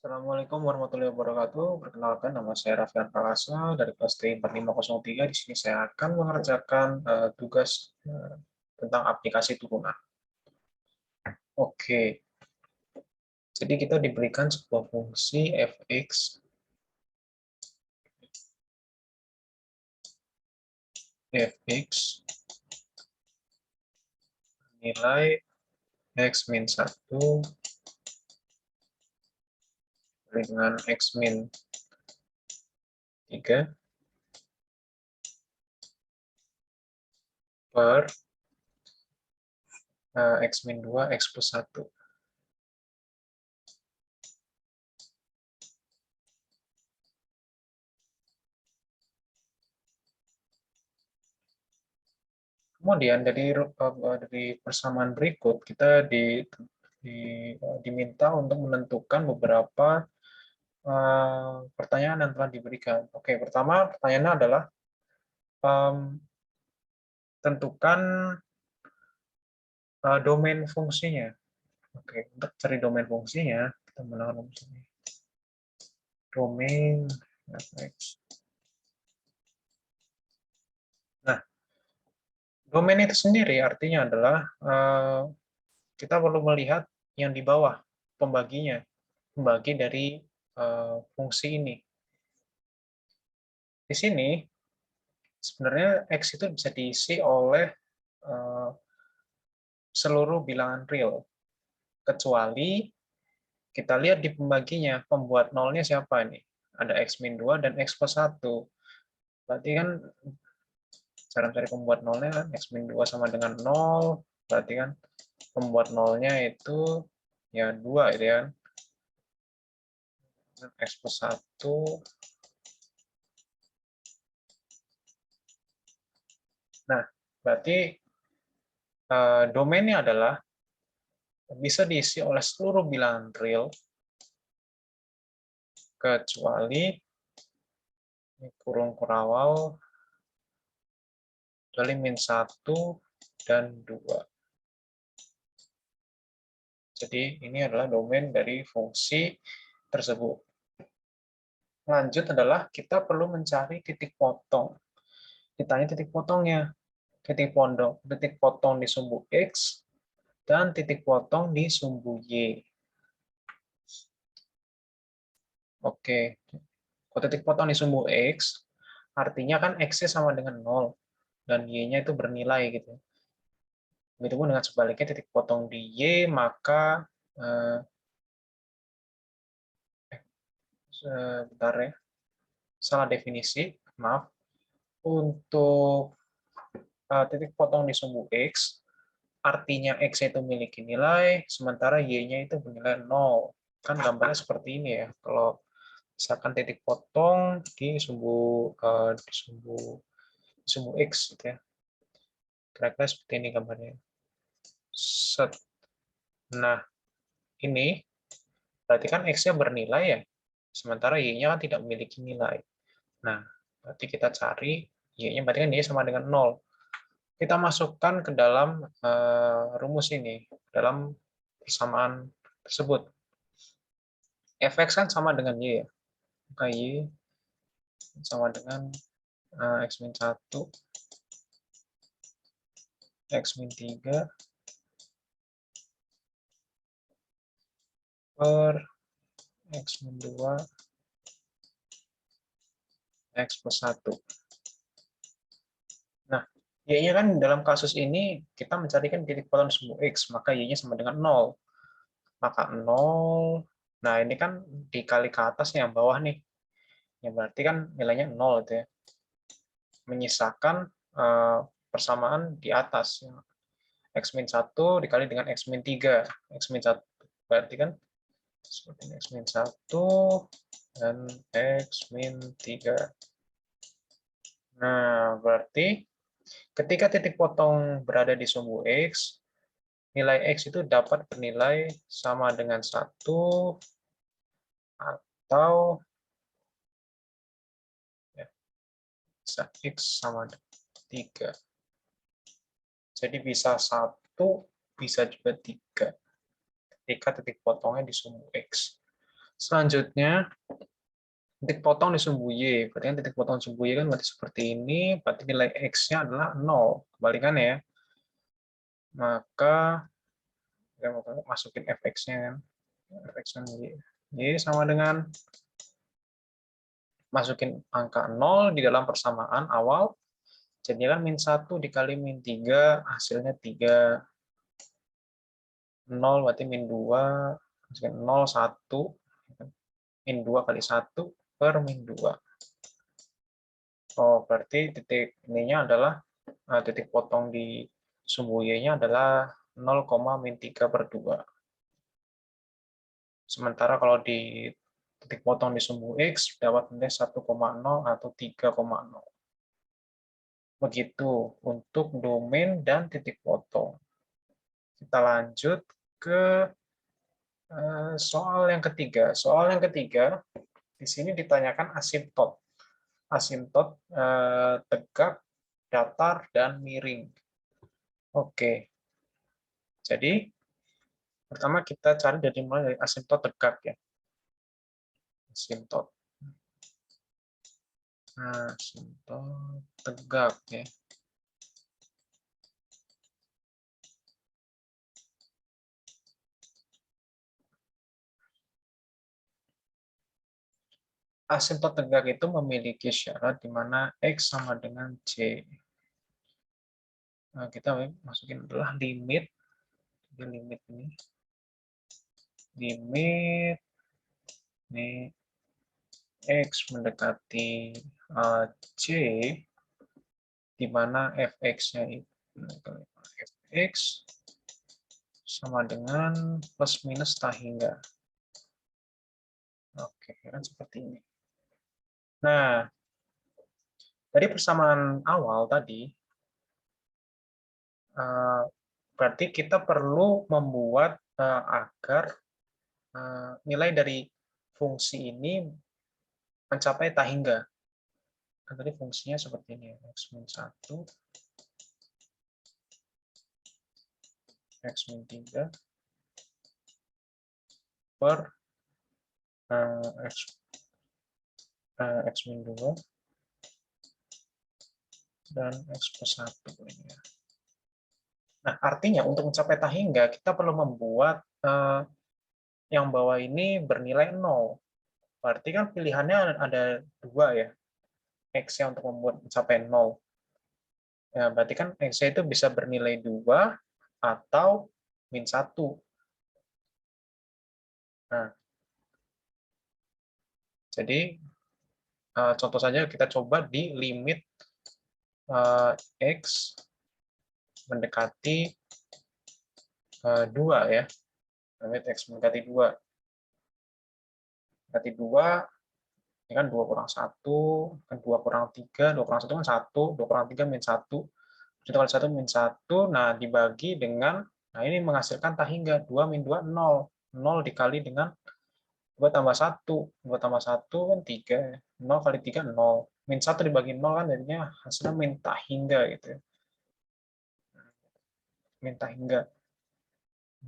Assalamualaikum warahmatullahi wabarakatuh. Perkenalkan, nama saya Raffian Palasa dari kelas T4503. Di sini saya akan mengerjakan tugas tentang aplikasi turunan. Oke, jadi kita diberikan sebuah fungsi fx nilai x min 1 dengan x min 3 per x min 2 x plus 1. Kemudian dari persamaan berikut kita diminta untuk menentukan beberapa pertanyaan yang telah diberikan. Oke, pertama pertanyaannya adalah tentukan domain fungsinya. Oke, untuk cari domain fungsinya kita menggunakan rumus ini. Domain fx. Nah, domain itu sendiri artinya adalah kita perlu melihat yang di bawah pembaginya, pembagi dari fungsi ini. Di sini sebenarnya x itu bisa diisi oleh seluruh bilangan real, kecuali kita lihat di pembaginya, pembuat nolnya siapa ini? Ada x min 2 dan x plus 1. Berarti kan cara mencari pembuat nolnya x min 2 sama dengan 0, berarti kan pembuat nolnya itu ya 2 itu ya. X plus 1. Nah, berarti domainnya adalah bisa diisi oleh seluruh bilangan real kecuali kurung kurawal kecuali min 1 dan 2. Jadi ini adalah domain dari fungsi tersebut. Lanjut adalah kita perlu mencari titik potong. Ditanya titik potongnya. Titik potong di sumbu X dan titik potong di sumbu Y. Oke. Kalau titik potong di sumbu X, artinya kan X-nya sama dengan 0 dan Y-nya itu bernilai gitu. Begitupun dengan sebaliknya titik potong di Y, maka bentar ya, salah definisi, maaf. Untuk titik potong di sumbu X, artinya X itu memiliki nilai, sementara Y-nya itu bernilai 0. Kan gambarnya seperti ini ya. Kalau misalkan titik potong di sumbu X gitu ya. Kira-kira seperti ini gambarnya. Set. Nah, ini berarti kan X-nya bernilai ya, sementara Y-nya kan tidak memiliki nilai. Nah, berarti kita cari Y-nya, berarti kan Y sama dengan 0. Kita masukkan ke dalam rumus ini, dalam persamaan tersebut. Fx kan sama dengan Y ya. Maka Y sama dengan X min 1, X min 3, per X min 2, X plus 1. Nah, Y-nya kan dalam kasus ini kita mencarikan titik potong sumbu X, maka Y-nya sama dengan 0. Maka 0, nah ini kan dikali ke atas yang bawah nih. Ya berarti kan nilainya 0 itu ya. Menyisakan persamaan di atas. X min 1 dikali dengan X min 3. X min 1 berarti kan seperti X min 1 dan X min 3. Nah, berarti ketika titik potong berada di sumbu X, nilai X itu dapat bernilai sama dengan 1 atau ya, X sama 3. Jadi bisa 1, bisa juga 3. Ketika titik potongnya di sumbu X. Selanjutnya, titik potong di sumbu Y. Berarti kan titik potong sumbu Y kan berarti seperti ini, berarti nilai X-nya adalah 0. Kebalikannya ya. Maka kita masukin fx-nya. Fx-nya Y sama dengan masukin angka 0 di dalam persamaan awal. Jadinya kan -1 dikali -3, hasilnya 3. 0 berarti -2, 0, 1. -2 kali 1 per -2. Oh, berarti titik ininya adalah titik potong di sumbu Y-nya adalah 0,-3/2. Sementara kalau di titik potong di sumbu X dapat nilai 1,0 atau 3,0. Begitu untuk domain dan titik potong. Kita lanjut ke soal yang ketiga. Soal yang ketiga, di sini ditanyakan asimtot. Asimtot tegak, datar, dan miring. Oke, jadi pertama kita cari dari mulai dari asimtot tegak ya. Asimtot. Asimtot tegak ya. Asimtot tegak itu memiliki syarat di mana X sama dengan C. Nah, kita masukin adalah limit. Limit ini. Limit ini X mendekati C, di mana fx-nya itu fx sama dengan plus minus tak hingga. Oke, kan seperti ini. Nah, dari persamaan awal tadi, berarti kita perlu membuat agar nilai dari fungsi ini mencapai tak hingga. Kan tadi fungsinya seperti ini, x-1, x-3 per x-2 dan x+1 ini ya. Nah, artinya untuk mencapai tak hingga kita perlu membuat yang bawah ini bernilai 0. Berarti kan pilihannya ada 2 ya. X-nya untuk membuat mencapai 0. Ya, berarti kan X-nya itu bisa bernilai 2 atau -1. Nah, jadi contoh saja kita coba di limit X mendekati 2 ya. Limit X mendekati 2. Mendekati 2, ini kan 2 kurang 1, kan 2 kurang 3, 2 kurang 1 kan 1, 2 kurang 3 -1, 1 kali 1 -1, nah dibagi dengan, nah ini menghasilkan tak hingga, 2 - 2, 0, 0 dikali dengan 2 tambah 1, 2 tambah 1 kan 3, 0 kali 3, 0, -1 dibagi 0 kan jadinya hasilnya min tak hingga gitu ya. Min tak hingga.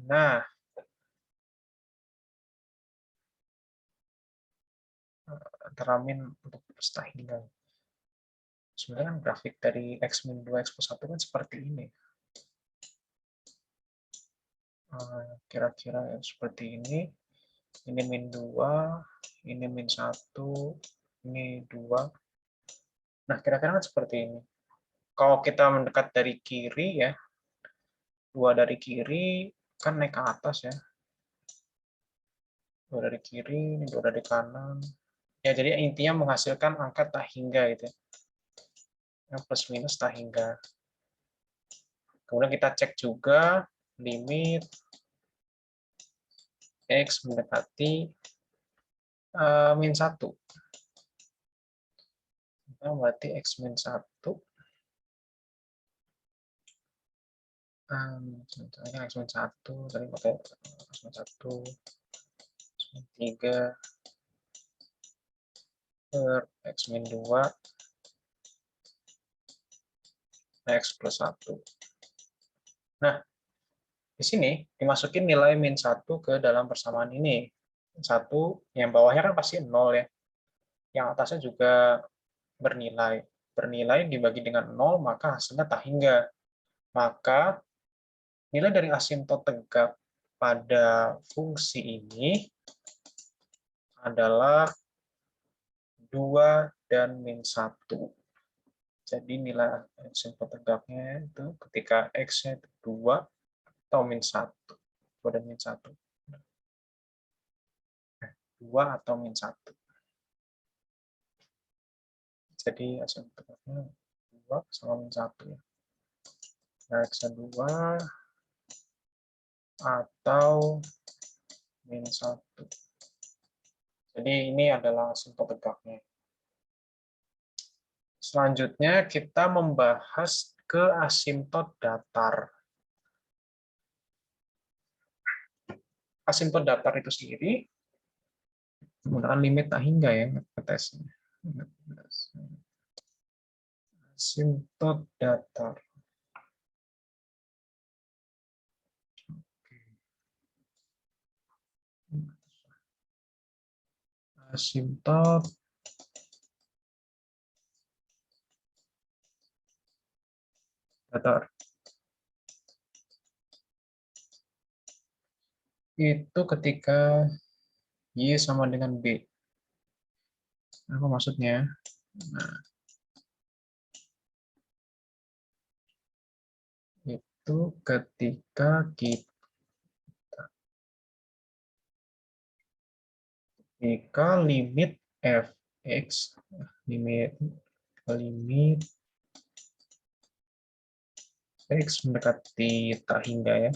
Nah, antara min untuk tak hingga. Sebenarnya kan grafik dari x-2, x+1 kan seperti ini. Kira-kira seperti ini. Ini -2, ini -1, ini 2. Nah, kira-kira kan seperti ini. Kalau kita mendekat dari kiri ya, 2 dari kiri kan naik ke atas ya. 2 dari kiri, ini 2 dari kanan. Ya, jadi intinya menghasilkan angka tak hingga gitu ya. Yang plus minus tak hingga. Kemudian kita cek juga limit X mendekati -1. Nah, berarti X-1 X-1 tadi pakai X-1 3 per X-2 X+1. Nah, di sini dimasukin nilai -1 ke dalam persamaan ini. 1, yang bawahnya kan pasti 0 ya. Yang atasnya juga bernilai. Bernilai dibagi dengan 0, maka hasilnya tak hingga. Maka nilai dari asimtot tegak pada fungsi ini adalah 2 dan min 1. Jadi nilai asimtot tegaknya itu ketika X-nya itu 2 atau min 1. 2 dan min 1. 2 atau min 1. Jadi asimtot tegaknya 2 sama min 1 ya. X-nya 2 atau min 1. Jadi ini adalah asimtot tegaknya. Selanjutnya kita membahas ke asimtot datar. Asimtot datar itu sendiri menggunakan limit tak hingga ya tesnya. Asimtot datar. Asimtot datar. Itu ketika Y sama dengan B. Apa maksudnya? Nah, itu ketika limit fx, limit x mendekati tak hingga ya,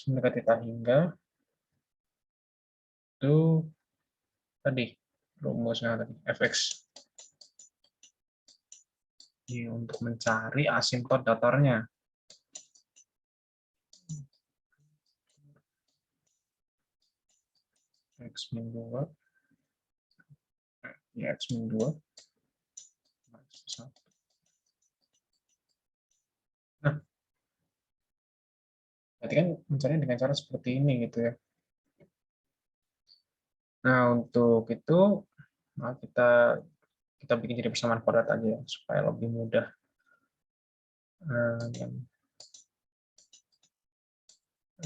mendekati tak hingga itu tadi rumusnya tadi fx ini untuk mencari asimtot datarnya. X min 2 ya, X min 2 nah, berarti kan mencari dengan cara seperti ini gitu ya. Nah, untuk itu kita bikin jadi persamaan kuadrat aja ya, supaya lebih mudah.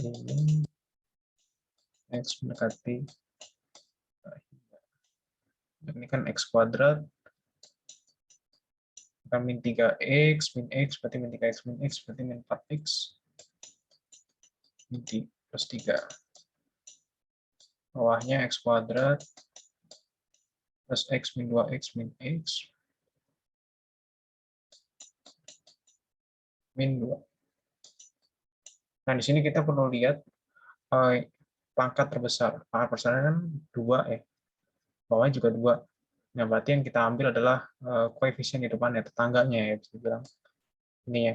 Ini X mendekati, ini kan X kuadrat, kan min 3x, min x, berarti min 3x, min x, berarti min 4x, min plus 3. Bawahnya x kuadrat, plus x min 2x, min x, min 2. Nah, di sini kita perlu lihat pangkat terbesar. Pangkat terbesarnya kan 2 ya. Bawahnya juga 2. Nah, berarti yang kita ambil adalah koefisien di depannya, tetangganya ya, bisa dibilang. Ini ya.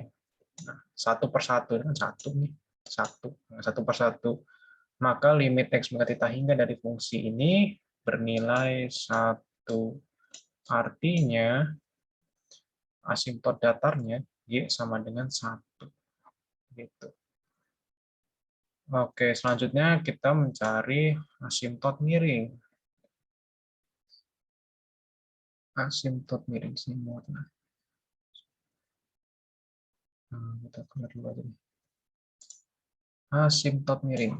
Nah, 1/1 kan 1 nih. 1/1. Maka limit x mendekati tak hingga dari fungsi ini bernilai 1. Artinya asimtot datarnya y sama dengan 1. Gitu. Oke, selanjutnya kita mencari asimtot miring. Asimtot miring semua. Nah, kita keluar dulu aja. Asimtot miring.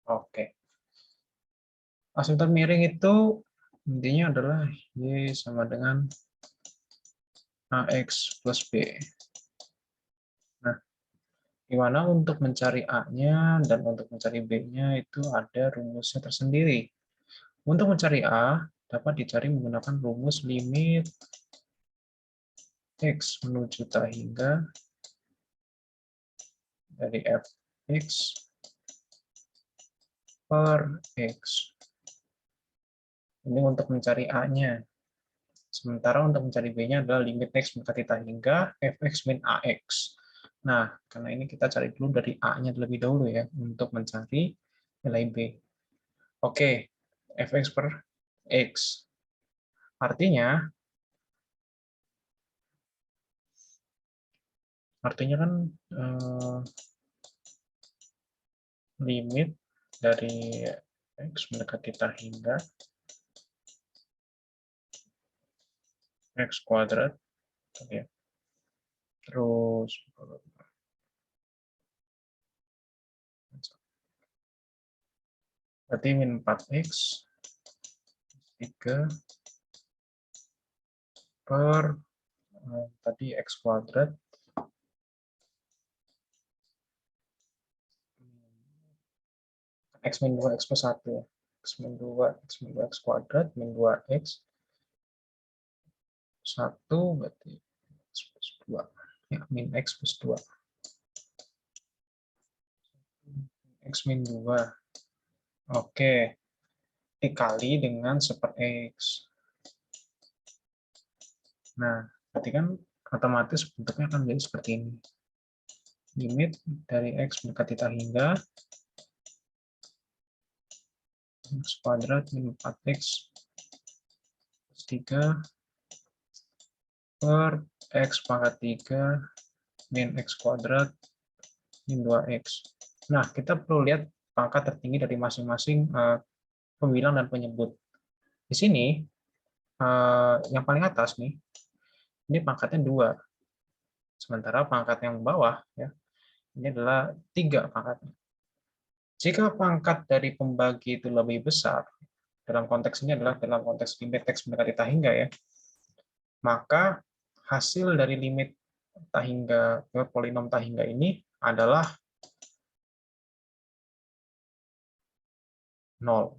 Oke. Asimtot miring itu intinya adalah y sama dengan ax plus b. Nah, di mana untuk mencari A-nya dan untuk mencari B-nya itu ada rumusnya tersendiri. Untuk mencari A, dapat dicari menggunakan rumus limit x menuju tak hingga dari fx per x. Ini untuk mencari A-nya. Sementara untuk mencari B-nya adalah limit x mendekati tak hingga fx min ax. Nah, karena ini kita cari dulu dari A-nya terlebih dahulu ya, untuk mencari nilai B. Oke, fx per x. Artinya kan limit dari X mendekati hingga X kuadrat, ya. Terus berarti min 4X 3 per tadi X kuadrat X min 2 X plus 1 ya. X min 2 X min 2 X kuadrat min 2X 1 berarti X plus 2 ya, min X plus 2 X min 2 oke, dikali dengan 1/X. Nah, berarti kan otomatis bentuknya akan menjadi seperti ini. Limit dari X mendekati hingga X kuadrat min 4X plus 3 per X pangkat 3 min X kuadrat min 2X. Nah, kita perlu lihat pangkat tertinggi dari masing-masing pembilang dan penyebut. Di sini, yang paling atas nih, ini pangkatnya 2. Sementara pangkat yang bawah, ya, ini adalah 3 pangkatnya. Jika pangkat dari pembagi itu lebih besar, dalam konteks ini adalah dalam konteks limit X mendekati hingga ya, maka hasil dari limit hingga polinom hingga ini adalah 0.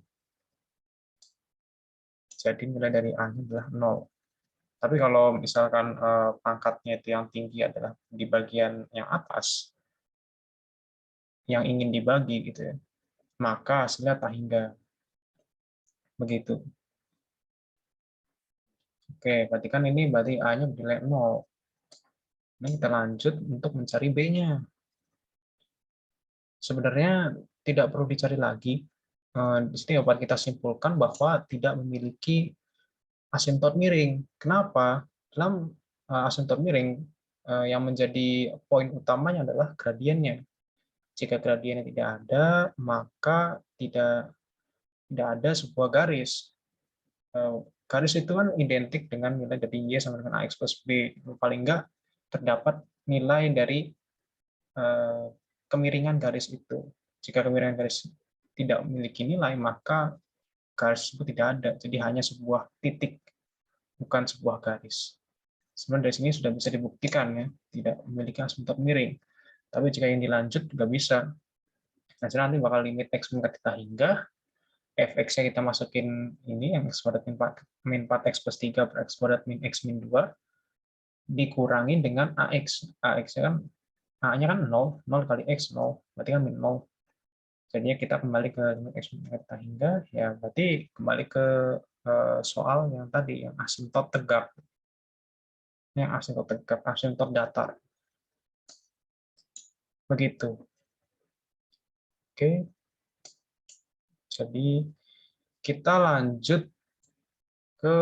Jadi nilai dari A-nya adalah 0. Tapi kalau misalkan pangkatnya itu yang tinggi adalah di bagian yang atas, yang ingin dibagi gitu ya, maka hasilnya tak hingga. Begitu. Oke, berarti kan ini berarti A-nya bernilai 0. Ini kita lanjut untuk mencari B-nya. Sebenarnya tidak perlu dicari lagi. Di sini dapat kita simpulkan bahwa tidak memiliki asimtot miring. Kenapa? Dalam asimtot miring, yang menjadi poin utamanya adalah gradiennya. Jika gradiennya tidak ada, maka tidak ada sebuah garis. Garis itu kan identik dengan nilai dari Y sama dengan AX plus B. Paling enggak terdapat nilai dari kemiringan garis itu. Jika kemiringan garis tidak memiliki nilai, maka garis itu tidak ada. Jadi hanya sebuah titik, bukan sebuah garis. Sebenarnya dari sini sudah bisa dibuktikan ya, tidak memiliki asimtot miring. Tapi jika yang dilanjut juga bisa. Nah, nanti bakal limit X mendekati hingga fx-nya kita masukin ini yang X kuadrat min 4X plus 3 per X kuadrat min X min 2 dikurangi dengan AX. AX-nya kan A-nya kan 0, 0 kali X 0, berarti kan min 0. Jadinya kita kembali ke limit X mendekati hingga, ya berarti kembali ke soal yang tadi, yang asimtot tegak. Yang asimtot tegak, asimtot datar. Begitu. Oke. Jadi kita lanjut ke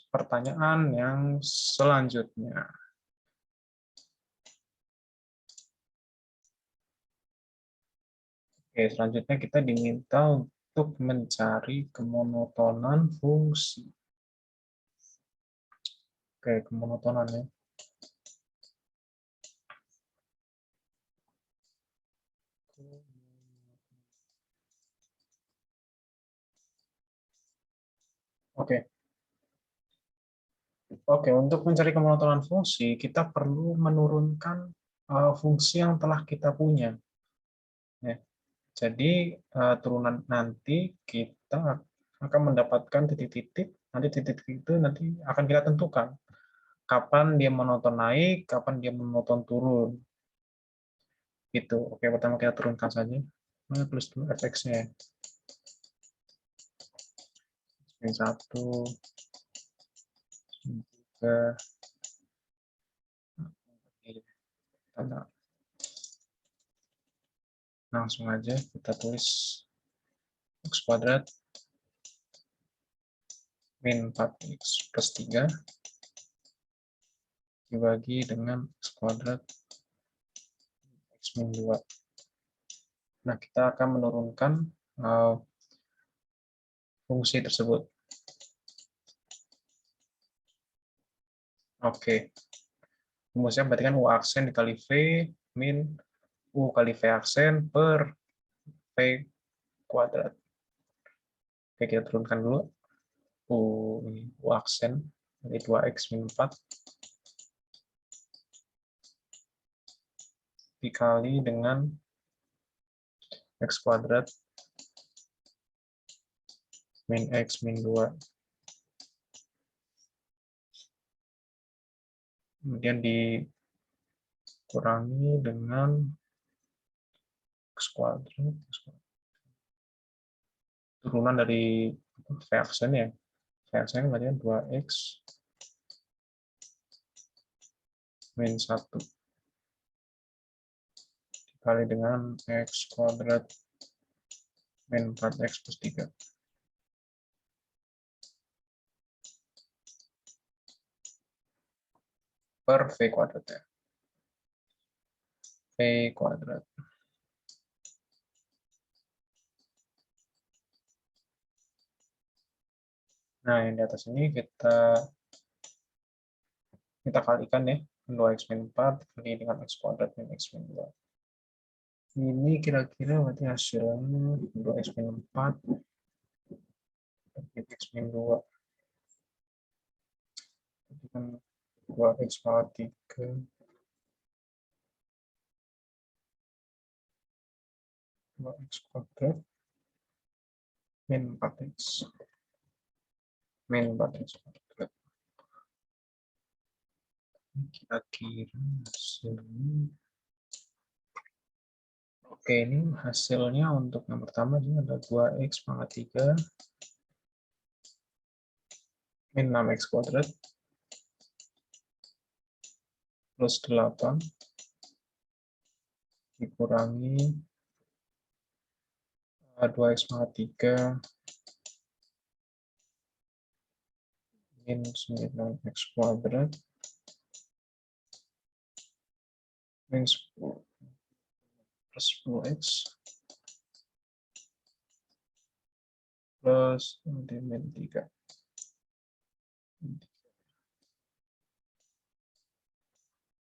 pertanyaan yang selanjutnya. Oke, selanjutnya kita diminta untuk mencari kemonotonan fungsi. Oke, kemonotonan ya. Oke. Oke, untuk mencari kemonotonan fungsi, kita perlu menurunkan fungsi yang telah kita punya. Ya. Jadi, turunan nanti kita akan mendapatkan titik-titik, nanti titik-titik itu nanti akan kita tentukan. Kapan dia monoton naik, kapan dia monoton turun. Gitu. Oke, pertama kita turunkan saja. Plus 2 fx-nya. Min 1, 3, langsung aja kita tulis X kuadrat min 4x plus 3 dibagi dengan x kuadrat x min 2. Nah, kita akan menurunkan fungsi tersebut. Oke. Rumusnya berarti kan U aksen dikali V min U kali V aksen per V kuadrat. Oke, kita turunkan dulu. U aksen dari 2x min 4 dikali dengan x kuadrat min x min 2. Kemudian dikurangi dengan x kuadrat. Turunan dari V aksen ya. V aksen berarti 2x min 1 dikali dengan x kuadrat min 4x plus 3. Per V kuadrat ya. V kuadrat. Nah, yang di atas ini kita kalikan ya. 2x min 4 dikali dengan x kuadrat min x min 2. Ini kira-kira berarti hasilnya 2x min 4 dikali x min 2. Jadi kan 2x pangkat 3 2x kuadrat min 4x min 4x kuadrat. Kira-kira hasilnya. Oke, ini hasilnya untuk yang pertama ini ada 2x pangkat 3 min 6x kuadrat plus 8 dikurangi 2x pangkat 3 min 9x kuadrat min 10 plus 10x plus min 3.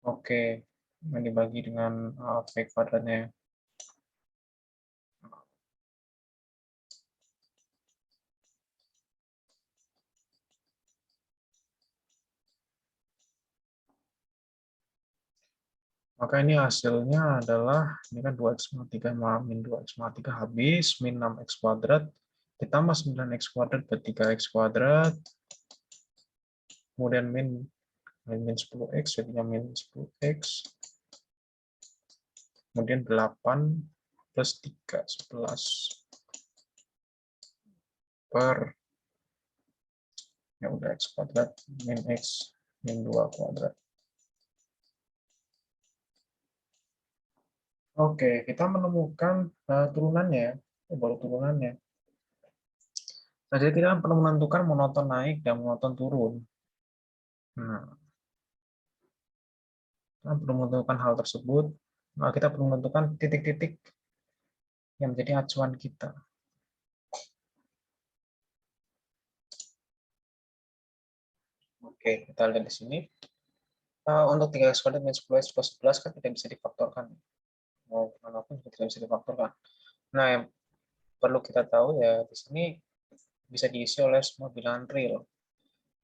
Oke, yang dibagi dengan V kuadratnya. Maka ini hasilnya adalah, ini kan 2x pangkat 3 min 2x pangkat 3 habis, min 6x kuadrat, ditambah 9x kuadrat per 3x kuadrat, kemudian min 10x, jadinya min 10x, kemudian 8 plus 3, 11 per, ya udah x kuadrat, min x, min 2 kuadrat. Oke, kita menemukan turunannya, baru turunannya. Nah, jadi kita perlu menentukan monoton naik dan monoton turun. Nah, kita perlu menentukan hal tersebut. Nah, kita perlu menentukan titik-titik yang menjadi acuan kita. Oke, kita lihat di sini. Untuk 3x kuadrat min 10x plus 11 kan tidak bisa difaktorkan. Mau manapun tidak bisa difaktorkan. Nah, yang perlu kita tahu ya di sini bisa diisi oleh semua bilangan real.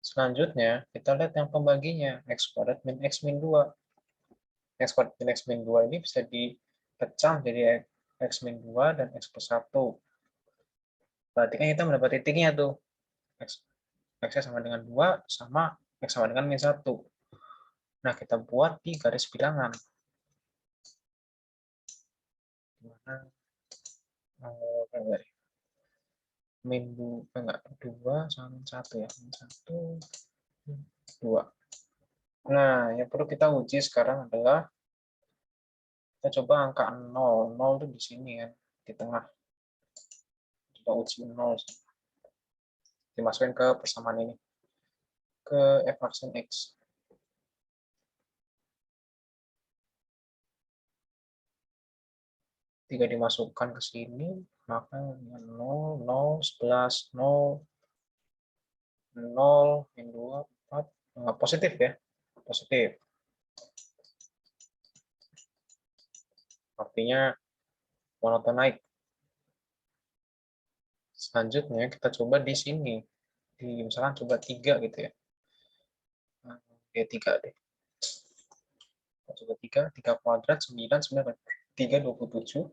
Selanjutnya, kita lihat yang pembaginya, x kuadrat min x min 2. X kuadrat min x min 2 ini bisa dipecah jadi x min 2 dan x plus 1. Berarti kan kita mendapat titiknya tuh. X sama dengan 2, sama x sama dengan min 1. Nah, kita buat di garis bilangan. Min 2 sama min 1 ya. Min 1, 2. Nah, yang perlu kita uji sekarang adalah kita coba angka 0. 0 itu di sini ya, di tengah. Kita uji 0. dimasukin ke persamaan ini, ke f aksen x. Tiga dimasukkan ke sini, maka 0, 0, 11, 0, 0, min 2, 4, positif ya, positif. Artinya monoton naik. Selanjutnya kita coba di sini, di misalkan coba 3 gitu ya. Oke, 3 deh. Kita coba 3 kuadrat 9, 9, 3, 27.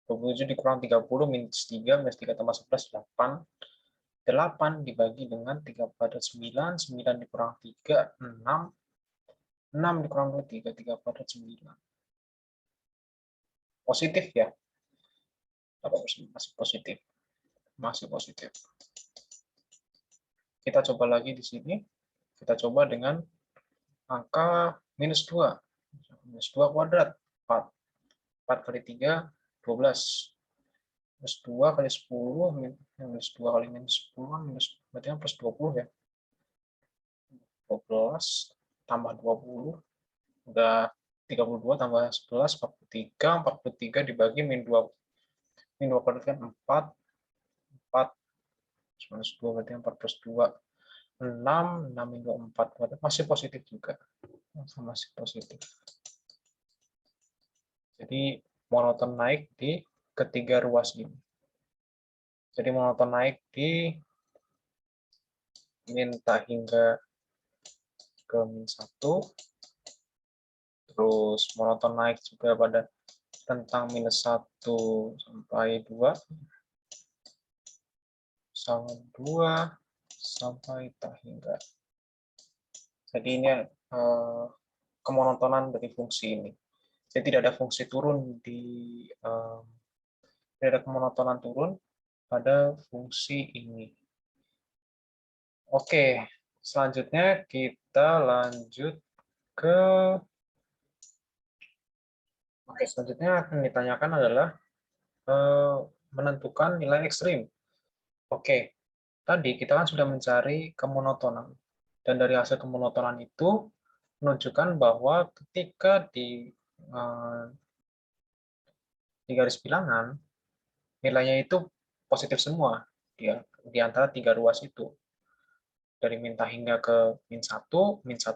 27 dikurang 30, minus 3 tambah 11, 8. 8 dibagi dengan 3 kuadrat 9, 9 dikurang 3, 6. 6 dikurang 2, 3 kuadrat 9. Positif ya. Masih positif. Masih positif. Kita coba lagi di sini. Kita coba dengan angka minus 2. Minus 2 kuadrat, 4. 4 kali 3, 12. Minus 2 kali 10, minus 2 kali minus 10, berarti plus 20 ya. 12 tambah 20, udah 32 tambah 11, 43. 43 dibagi min 2. Min 2 kuadrat kan 4. 4 minus 2 berarti 4 plus 2. 6, 6 min 2, 4. Berarti masih positif juga. Masih positif. Jadi monoton naik di ketiga ruas ini. Jadi monoton naik di min tak hingga ke min 1. Terus monoton naik juga pada tentang minus 1 sampai 2. Sama 2 sampai tak hingga. Jadi ini kemonotonan dari fungsi ini. Jadi tidak ada fungsi turun tidak ada kemonotonan turun pada fungsi ini. Oke, selanjutnya kita lanjut ke selanjutnya akan ditanyakan adalah menentukan nilai ekstrim. Oke, tadi kita kan sudah mencari kemonotonan. Dan dari hasil kemonotonan itu menunjukkan bahwa ketika di garis bilangan, nilainya itu positif semua di antara 3 ruas itu. Dari min tak hingga ke min 1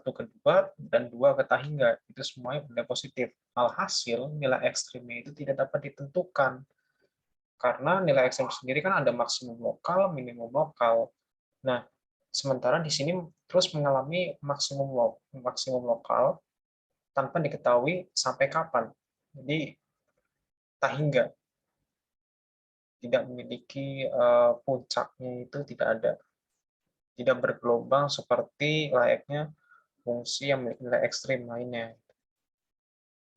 ke 2, dan 2 ke tak hingga. Itu semuanya nilai positif. Alhasil, nilai ekstrimnya itu tidak dapat ditentukan. Karena nilai ekstrim sendiri kan ada maksimum lokal, minimum lokal. Nah, sementara di sini terus mengalami maksimum lokal tanpa diketahui sampai kapan. Jadi, tak hingga. Tidak memiliki puncaknya, itu tidak ada. Tidak bergelombang seperti layaknya fungsi yang memiliki nilai ekstrim lainnya.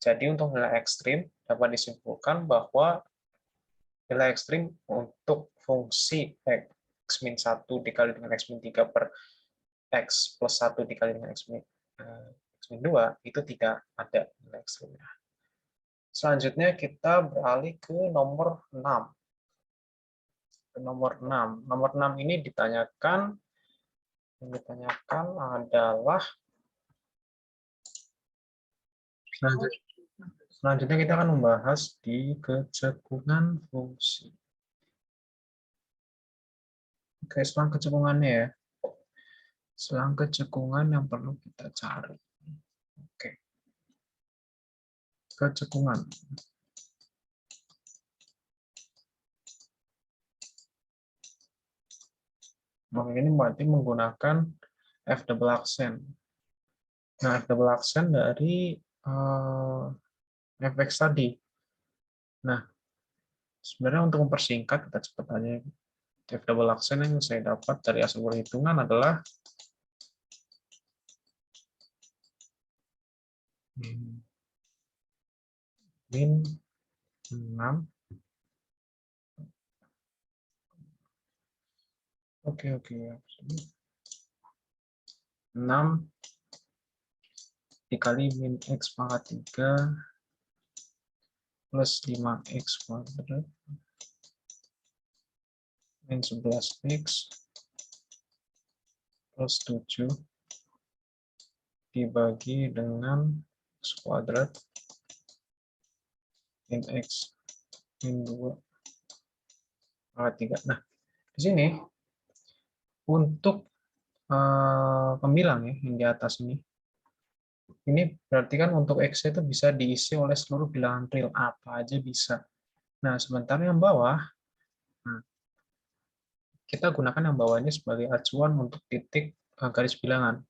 Jadi untuk nilai ekstrim dapat disimpulkan bahwa nilai ekstrim untuk fungsi x-1 dikali dengan x-3 per x plus 1 dikali dengan x-2 itu tidak ada nilai ekstrimnya. Selanjutnya kita beralih ke nomor 6. Nomor 6. Nomor 6 ini ditanyakan adalah selanjutnya kita akan membahas di kecekungan fungsi. Oke, selang kecekungannya ya. Selang kecekungan yang perlu kita cari. Oke. Kecekungan. Nah, ini berarti menggunakan F double accent. Nah, F double accent dari fx tadi. Nah, sebenarnya untuk mempersingkat, kita cepat aja. F double accent yang saya dapat dari hasil perhitungan adalah min 6. Oke. 6 dikali min x pangkat 3 plus 5x kuadrat min 11x plus 7 dibagi dengan x kuadrat min x min 2 pangkat 3. Nah, di sini untuk pembilang ya, yang di atas ini berarti kan untuk x itu bisa diisi oleh seluruh bilangan real, apa aja bisa. Nah, sementara yang bawah, nah, kita gunakan yang bawah ini sebagai acuan untuk titik garis bilangan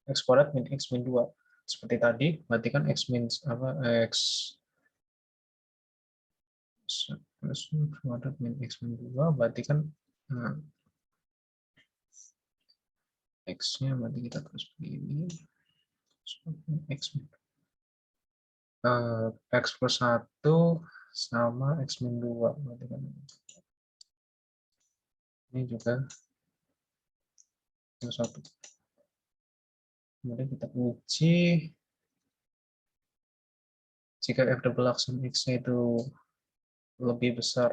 x kuadrat min x min 2. Seperti tadi, berarti kan x min x kuadrat min x min 2 berarti kan x-nya berarti kita terus begini x x plus 1 sama x min 2 berarti kan ini juga plus 1. Kemudian kita uji jika f double aksen x-nya itu lebih besar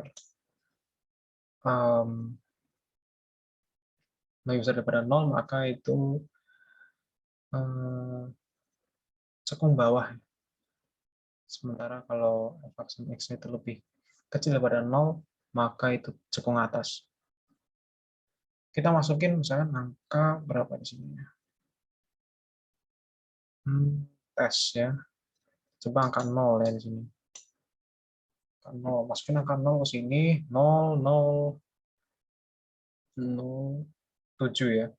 lebih besar daripada 0, maka itu cekung bawah. Sementara kalau f aksen x-nya itu lebih kecil daripada 0, maka itu cekung atas. Kita masukin misalkan angka berapa di sini ya? Tes ya. Coba angka 0 ya di sini. Angka 0. Masukin angka 0 ke sini. 0, 0, 0, 7 ya.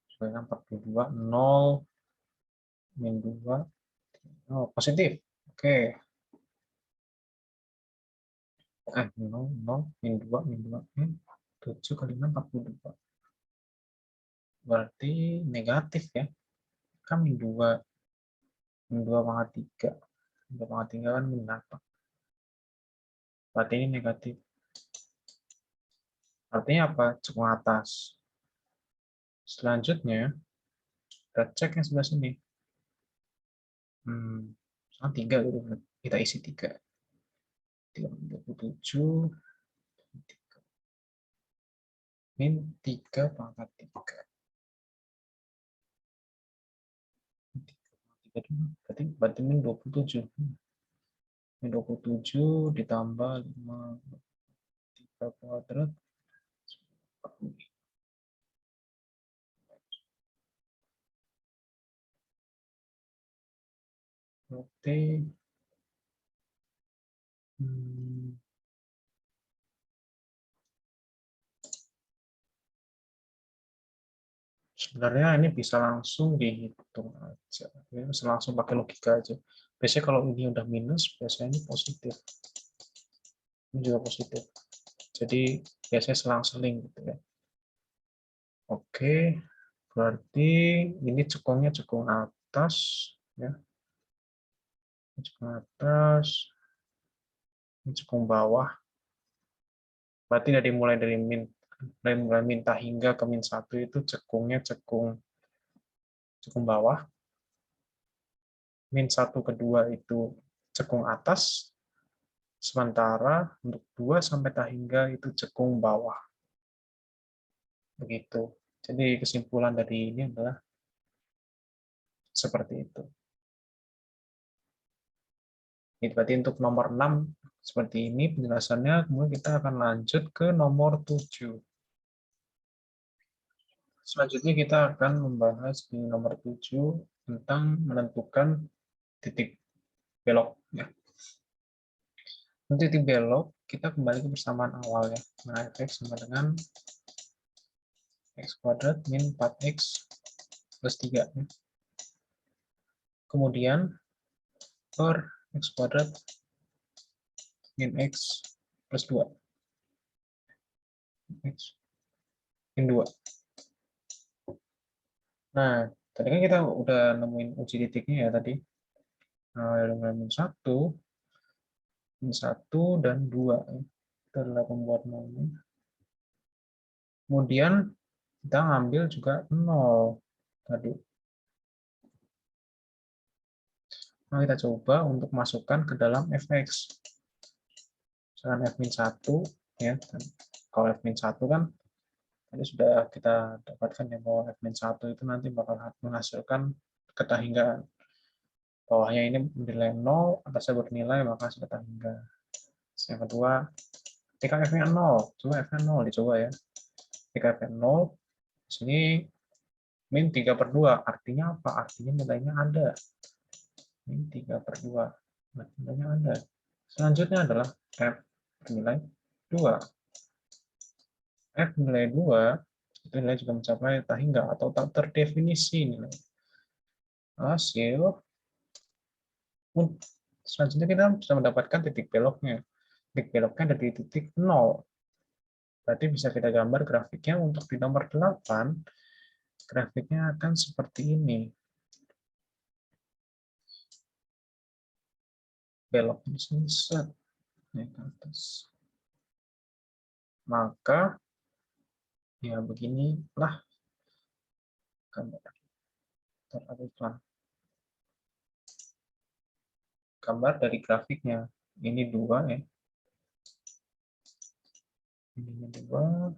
Sebenarnya 42, 0, min 2. Oh, positif. Oke. 0, 0, min 2, min 2. 7 kali 6, 42. Berarti negatif ya. Kan min 2. Min 2 pangkat 3. Min 2 pangkat 3 kan min 8. Berarti ini negatif. Artinya apa? Cekung atas. Selanjutnya, kita cek yang sebelah sini. 3 gitu. Kita isi 3. 27. Min 3 pangkat 3. Berarti min 27. Min 27 ditambah 5, 3 kuadrat. Berarti sebenarnya ini bisa langsung dihitung aja. Ya, bisa langsung pakai logika aja. Biasanya kalau ini udah minus, biasanya ini positif. Ini juga positif. Jadi biasanya selang-seling gitu ya. Oke, berarti ini cekungnya cekung atas ya. Cekung atas, ini cekung bawah. Berarti dari mulai minta hingga ke min 1 itu cekungnya cekung bawah. Min 1 kedua itu cekung atas. Sementara untuk 2 sampai tak hingga itu cekung bawah. Begitu. Jadi kesimpulan dari ini adalah seperti itu. Ini berarti untuk nomor 6 seperti ini penjelasannya. Kemudian kita akan lanjut ke nomor 7. Selanjutnya kita akan membahas di nomor 7 tentang menentukan titik belok. Ya. Untuk titik belok, kita kembali ke persamaan awal ya. Nah, fx sama dengan x kuadrat min 4x plus 3. Ya. Kemudian per x kuadrat min x plus 2. X min 2. Nah, tadi kan kita udah nemuin uji titiknya ya tadi. Nah, min 1, dan 2. Itu adalah pembuat nolnya. Kemudian kita ngambil juga 0 tadi. Nah, kita coba untuk masukkan ke dalam fx. Misalkan f min 1, ya. Kalau f min 1 kan Tadi sudah kita dapatkan ya bahwa F-1 itu nanti bakal menghasilkan ketahinggaan. Bawahnya ini bernilai 0, atasnya bernilai, maka hasil ketahinggaan. Yang kedua, ketika F-nya 0, coba F-nya 0 dicoba ya. Ketika F-nya 0, sini min 3/2, artinya apa? Artinya nilainya ada. Min 3/2, nilainya ada. Selanjutnya adalah F bernilai 2. F nilai 2, itu nilai juga mencapai tahingga atau tak terdefinisi nilai. Hasil, selanjutnya kita bisa mendapatkan titik beloknya. Titik beloknya dari titik 0. Berarti bisa kita gambar grafiknya untuk di nomor 8, grafiknya akan seperti ini. Belok di sini, set, naik ke atas. Maka, ya beginilah gambar. Terlihatlah gambar dari grafiknya. Ini 2 ya. Ini 2.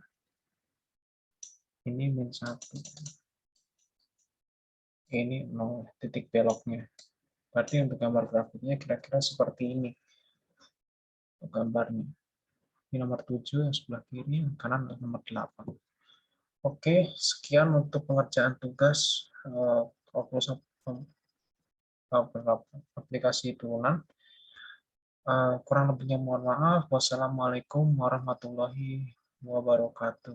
Ini min 1. Ini 0, titik beloknya. Berarti untuk gambar grafiknya kira-kira seperti ini. Untuk gambarnya. Ini nomor 7 yang sebelah kiri, yang kanan nomor 8. Oke, sekian untuk pengerjaan tugas aplikasi turunan. Kurang lebihnya mohon maaf. Wassalamualaikum warahmatullahi wabarakatuh.